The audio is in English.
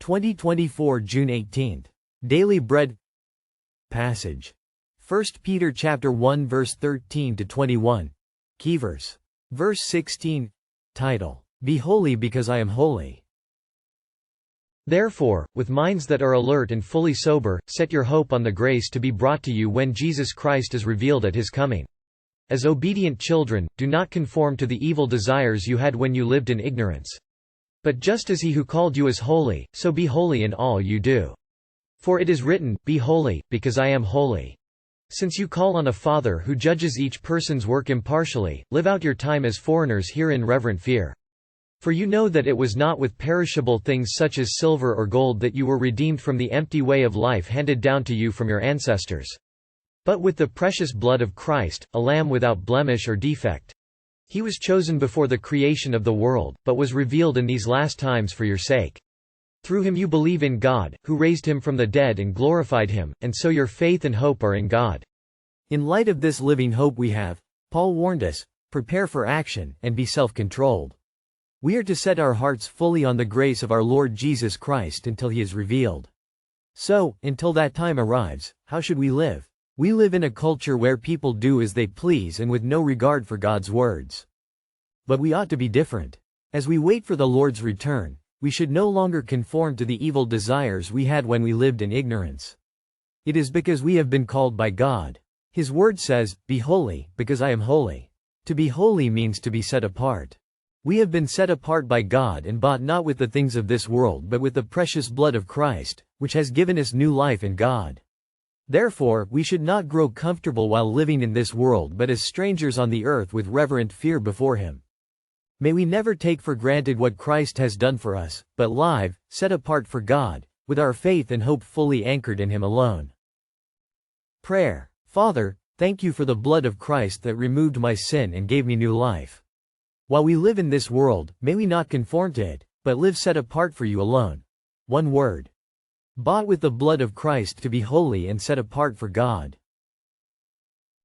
2024 June 18. Daily Bread Passage. 1 Peter chapter 1 verse 13 to 21. Key verse. Verse 16. Title: Be holy because I am holy. Therefore, with minds that are alert and fully sober, set your hope on the grace to be brought to you when Jesus Christ is revealed at his coming. As obedient children, do not conform to the evil desires you had when you lived in ignorance. But just as he who called you is holy, so be holy in all you do. For it is written, Be holy, because I am holy. Since you call on a Father who judges each person's work impartially, live out your time as foreigners here in reverent fear. For you know that it was not with perishable things such as silver or gold that you were redeemed from the empty way of life handed down to you from your ancestors. But with the precious blood of Christ, a lamb without blemish or defect. He was chosen before the creation of the world, but was revealed in these last times for your sake. Through him you believe in God, who raised him from the dead and glorified him, and so your faith and hope are in God. In light of this living hope we have, Paul warned us, prepare for action, and be self-controlled. We are to set our hearts fully on the grace of our Lord Jesus Christ until he is revealed. So, until that time arrives, how should we live? We live in a culture where people do as they please and with no regard for God's words. But we ought to be different. As we wait for the Lord's return, we should no longer conform to the evil desires we had when we lived in ignorance. It is because we have been called by God. His word says, Be holy, because I am holy. To be holy means to be set apart. We have been set apart by God and bought not with the things of this world but with the precious blood of Christ, which has given us new life in God. Therefore, we should not grow comfortable while living in this world but as strangers on the earth with reverent fear before him. May we never take for granted what Christ has done for us, but live, set apart for God, with our faith and hope fully anchored in him alone. Prayer. Father, thank you for the blood of Christ that removed my sin and gave me new life. While we live in this world, may we not conform to it, but live set apart for you alone. One word. Bought with the blood of Christ to be holy and set apart for God.